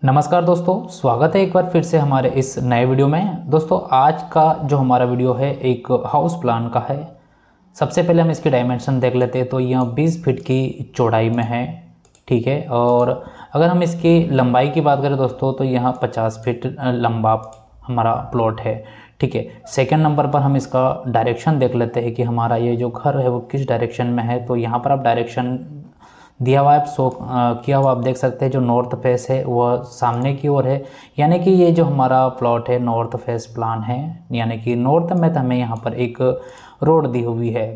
नमस्कार दोस्तों, स्वागत है एक बार फिर से हमारे इस नए वीडियो में। दोस्तों आज का जो हमारा वीडियो है एक हाउस प्लान का है। सबसे पहले हम इसकी डायमेंशन देख लेते हैं। तो यह 20 फीट की चौड़ाई में है, ठीक है। और अगर हम इसकी लंबाई की बात करें दोस्तों तो यहाँ 50 फीट लंबा हमारा प्लॉट है, ठीक है। सेकंड नंबर पर हम इसका डायरेक्शन देख लेते हैं कि हमारा ये जो घर है वो किस डायरेक्शन में है। तो यहाँ पर आप डायरेक्शन दिया हुआ है, किया हुआ आप देख सकते हैं। जो नॉर्थ फेस है वह सामने की ओर है, यानी कि ये जो हमारा प्लॉट है नॉर्थ फेस प्लान है, यानी कि नॉर्थ में तो हमें यहाँ पर एक रोड दी हुई है।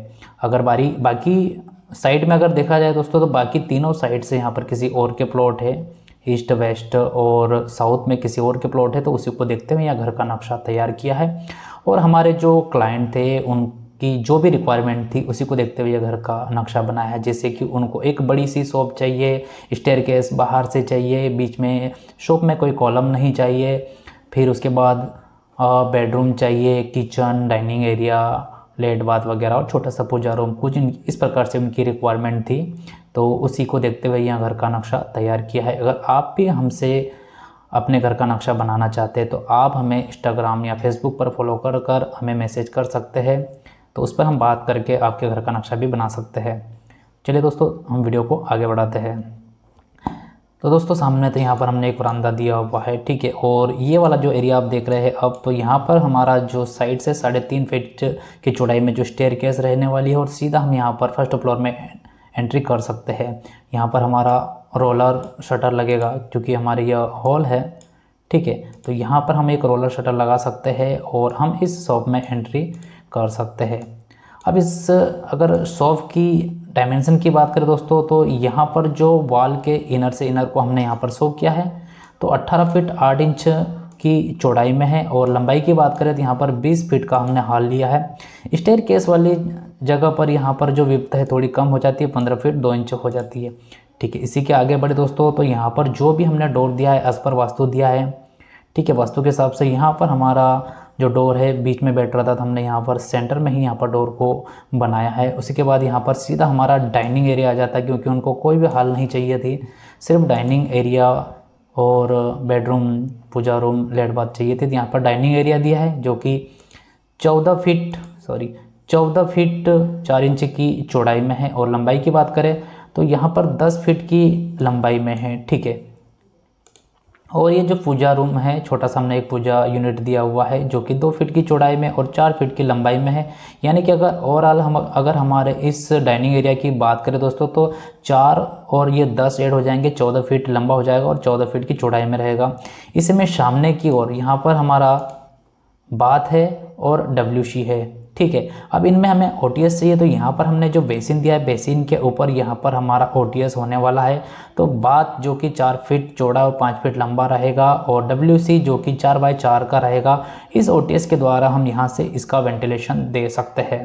अगर बाकी साइड में अगर देखा जाए दोस्तों तो बाकी तीनों साइड से यहाँ पर किसी और के प्लॉट है, ईस्ट वेस्ट और साउथ में किसी और के प्लॉट है। तो उसी को देखते हुए यहाँ घर का नक्शा तैयार किया है। और हमारे जो क्लाइंट थे उनकी जो भी रिक्वायरमेंट थी उसी को देखते हुए ये घर का नक्शा बनाया है। जैसे कि उनको एक बड़ी सी शॉप चाहिए, स्टेयरकेस बाहर से चाहिए, बीच में शॉप में कोई कॉलम नहीं चाहिए, फिर उसके बाद बेडरूम चाहिए, किचन, डाइनिंग एरिया, लेट बाथ वगैरह और छोटा सा पूजा रूम, कुछ इस प्रकार से उनकी रिक्वायरमेंट थी। तो उसी को देखते हुए यहाँ घर का नक्शा तैयार किया है। अगर आप भी हमसे अपने घर का नक्शा बनाना चाहते हैं तो आप हमें इंस्टाग्राम या फेसबुक पर फॉलो कर हमें मैसेज कर सकते हैं। तो उस पर हम बात करके आपके घर का नक्शा भी बना सकते हैं। चलिए दोस्तों हम वीडियो को आगे बढ़ाते हैं। तो दोस्तों सामने तो यहाँ पर हमने एक बरामदा दिया हुआ है, ठीक है। और ये वाला जो एरिया आप देख रहे हैं अब, तो यहाँ पर हमारा जो साइड से 3.5 फीट की चौड़ाई में जो स्टेयरकेस रहने वाली है और सीधा हम यहाँ पर फर्स्ट फ्लोर में एंट्री कर सकते हैं। यहाँ पर हमारा रोलर शटर लगेगा क्योंकि हमारे यह हॉल है, ठीक है। तो यहाँ पर हम एक रोलर शटर लगा सकते हैं और हम इस शॉप में एंट्री कर सकते हैं। अब अगर शॉप की डायमेंशन की बात करें दोस्तों तो यहाँ पर जो वॉल के इनर से इनर को हमने यहाँ पर शो किया है तो 18 फीट 8 इंच की चौड़ाई में है। और लंबाई की बात करें तो यहाँ पर 20 फीट का हमने हॉल लिया है। स्टेयरकेस वाली जगह पर यहाँ पर जो विड्थ है थोड़ी कम हो जाती है, 15 फीट 2 इंच हो जाती है, ठीक है। इसी के आगे बढ़े दोस्तों तो यहाँ पर जो भी हमने डोर दिया है एज पर वास्तु दिया है, ठीक है। वास्तु के हिसाब से यहाँ पर हमारा जो डोर है बीच में बैठ रहा था तो हमने यहाँ पर सेंटर में ही यहाँ पर डोर को बनाया है। उसी के बाद यहाँ पर सीधा हमारा डाइनिंग एरिया आ जाता है क्योंकि उनको कोई भी हॉल नहीं चाहिए थी, सिर्फ डाइनिंग एरिया और बेडरूम, पूजा रूम, लेट बाथ चाहिए थी। तो यहाँ पर डाइनिंग एरिया दिया है जो कि 14 फीट 4 इंच की चौड़ाई में है। और लंबाई की बात करें तो यहाँ पर 10 फीट की लंबाई में है, ठीक है। और ये जो पूजा रूम है छोटा सा हमने एक पूजा यूनिट दिया हुआ है जो कि 2 फीट की चौड़ाई में और 4 फीट की लंबाई में है। यानी कि अगर ओवरऑल अगर हमारे इस डाइनिंग एरिया की बात करें दोस्तों तो 4 और ये 10 ऐड हो जाएंगे, 14 फीट लंबा हो जाएगा और 14 फीट की चौड़ाई में रहेगा। इसमें सामने की ओर यहाँ पर हमारा बाथ है और WC है, ठीक है। अब इनमें हमें OTS चाहिए तो यहाँ पर हमने जो बेसिन दिया है बेसिन के ऊपर यहाँ पर हमारा OTS होने वाला है। तो बाथ जो कि 4 फीट चौड़ा और 5 फीट लंबा रहेगा और WC जो कि 4 बाई 4 का रहेगा। इस OTS के द्वारा हम यहाँ से इसका वेंटिलेशन दे सकते हैं।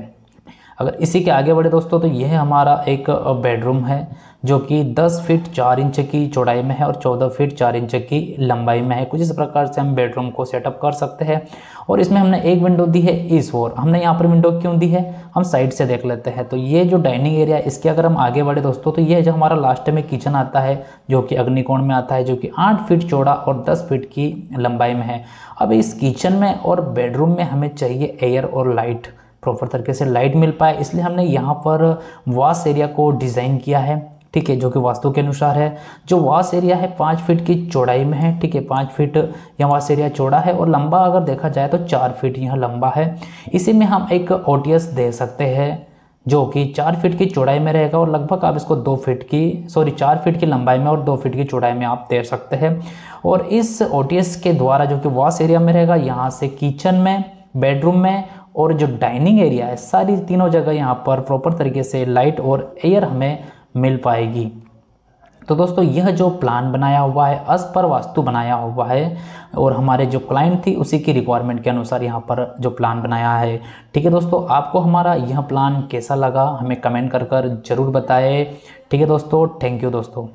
अगर इसी के आगे बढ़े दोस्तों तो यह हमारा एक बेडरूम है जो कि 10 फीट 4 इंच की चौड़ाई में है और 14 फीट 4 इंच की लंबाई में है। कुछ इस प्रकार से हम बेडरूम को सेटअप कर सकते हैं। और इसमें हमने एक विंडो दी है इस ओर। हमने यहाँ पर विंडो क्यों दी है हम साइड से देख लेते हैं। तो ये जो डाइनिंग एरिया है इसके अगर हम आगे बढ़े दोस्तों तो ये जो हमारा लास्ट में किचन आता है जो कि अग्निकोण में आता है जो कि 8 फीट चौड़ा और 10 फीट की लंबाई में है। अब इस किचन में और बेडरूम में हमें चाहिए एयर और लाइट, प्रॉपर तरीके से लाइट मिल पाए, इसलिए हमने यहाँ पर वॉश एरिया को डिज़ाइन किया है, ठीक है, जो कि वास्तु के अनुसार है। जो वॉश एरिया है 5 फीट की चौड़ाई में है, ठीक है। 5 फीट यह वॉश एरिया चौड़ा है और लंबा अगर देखा जाए तो 4 फीट यह लंबा है। इसी में हम एक OTS दे सकते हैं जो कि 4 फीट की चौड़ाई में रहेगा और लगभग आप इसको 4 फीट की लंबाई में और 2 फीट की चौड़ाई में आप दे सकते हैं। और इस OTS के द्वारा जो कि वॉश एरिया में रहेगा यहाँ से किचन में, बेडरूम में और जो डाइनिंग एरिया है सारी तीनों जगह यहाँ पर प्रॉपर तरीके से लाइट और एयर हमें मिल पाएगी। तो दोस्तों यह जो प्लान बनाया हुआ है अस पर वास्तु बनाया हुआ है और हमारे जो क्लाइंट थी उसी की रिक्वायरमेंट के अनुसार यहाँ पर जो प्लान बनाया है, ठीक है। दोस्तों आपको हमारा यह प्लान कैसा लगा हमें कमेंट कर जरूर बताएं, ठीक है दोस्तों। थैंक यू दोस्तों।